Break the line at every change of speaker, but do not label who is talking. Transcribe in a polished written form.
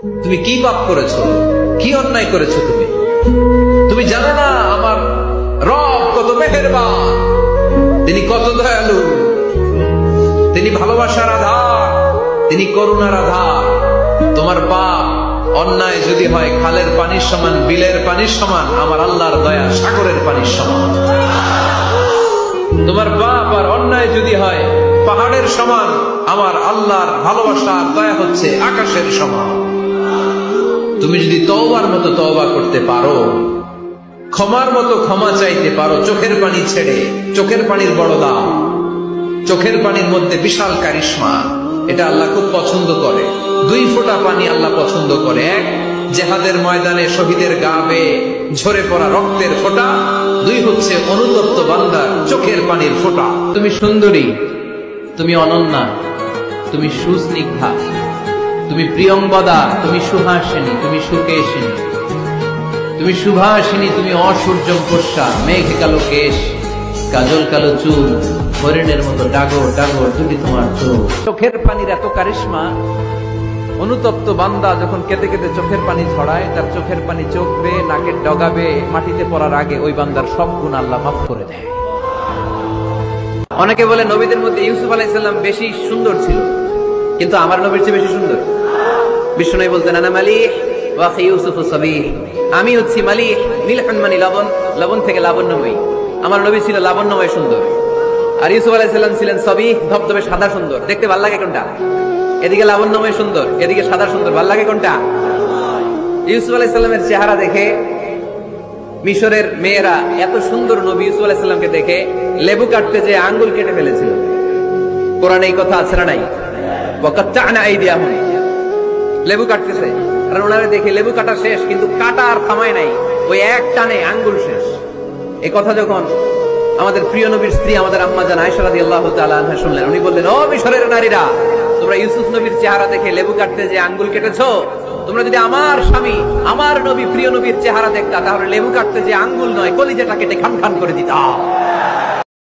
তুমি কি পাপ করেছো, কি অন্যায় করেছো? তুমি জানো না আমার রব কত মেহেরবান, তিনি কত দয়ালু, তিনি ভালোবাসার আধার, তিনি করুণার আধার। তোমার পাপ অন্যায় যদি হয় খালের পানির সমান, বিলের পানির সমান, আমার আল্লাহর দয়া সাগরের পানির সমান। তোমার পাপ আর অন্যায় যদি হয় পাহাড়ের সমান, আমার আল্লাহর ভালোবাসা আর দয়া হচ্ছে আকাশের সমান। তুমি যদি তওবার মতো তওবা করতে পারো, ক্ষমার মতো ক্ষমা চাইতে পারো, চোখের পানি ছেড়ে, চোখের পানির বড় দাম, চোখের পানির মধ্যে বিশাল কারিশমা, এটা আল্লাহ খুব পছন্দ করে। 2 ফোঁটা পানি আল্লাহ পছন্দ করে। এক, জেহাদের ময়দানে শহীদের গা বেয়ে ঝরে পড়া রক্তের ফোঁটা। 2 হচ্ছে অনুতপ্ত বান্দার চোখের পানির ফোঁটা। তুমি সুন্দরী, তুমি অনন্যা, তুমি সুস্নিগ্ধা, তুমি প্রিয়ংবদা, তুমি সুহাসিনী, তুমি সুকেশিনী, তুমি সুভাষিনী, তুমি অসূর্যম পোষা, মেঘ কালো কেশ, কাজল কালো চুল, হরিণের মতো ডাগর ডাগর দুটি তোমার চোখ। চোখের পানির এত কারিশমা, অনুতপ্ত বান্দা যখন কেঁদে কেঁদে চোখের পানি ছড়ায়, তার চোখের পানি চোখ বেয়ে নাকের ডগা বেয়ে মাটিতে পড়ার আগে ওই বান্দার সব গুণ আল্লাহ মাফ করে দেয়। অনেকে বলে নবীদের মধ্যে ইউসুফ আলাইহিস সালাম বেশি সুন্দর ছিল, কিন্তু আমার নবীর চেয়ে বেশি সুন্দর। বিশ্বনবী বলতেন, আনা মালিহ ওয়া আখি ইউসুফ সাবিহ, আমি হচ্ছি মালিহ, মিলহান মানে লবণ, লবণ থেকে লাবণ্যময়ী। আমার নবী ছিল লাবণ্যময় সুন্দর, আর ইউসুফ আলাইহিস সালাম ছিলেন সাবিহ, ধবধবে সাদা সুন্দর। দেখতে ভালো লাগে কোনটা? এদিকে লাবণ্যময় সুন্দর, এদিকে সাদা সুন্দর, ভালো লাগে কোনটা? ইউসুফ আলাইহিস সালামের চেহারা দেখে মিশরের মেয়েরা এত সুন্দর নবী ইউসুফ আলাইহিস সালামকে দেখে লেবু কাটতে যে আঙ্গুল কেটে ফেলেছিল। কোরআনে এই কথা আছে না নাই? ওয়াকাত্তা'না আইদিয়াহুম, লেবু কাটতেছে, আর ওনারা দেখে লেবু কাটা শেষ, কিন্তু কাটা আর থামায় নাই, ওই এক টানে আঙ্গুল শেষ। এই কথা যখন আমাদের প্রিয় নবীর স্ত্রী আমাদের আম্মা জান আয়েশা রাদিয়াল্লাহু তাআলা আনহা শুনলেন, উনি বললেন, ও মিশরের নারীরা, তোমরা ইউসুফ নবীর চেহারা দেখে লেবু কাটতে যে আঙ্গুল কেটেছো, তোমরা যদি আমার স্বামী আমার নবী প্রিয় নবীর চেহারা দেখতা, তাহলে লেবু কাটতে যে আঙ্গুল নয়, কলিজাটা কেটে খান খান করে দিতা।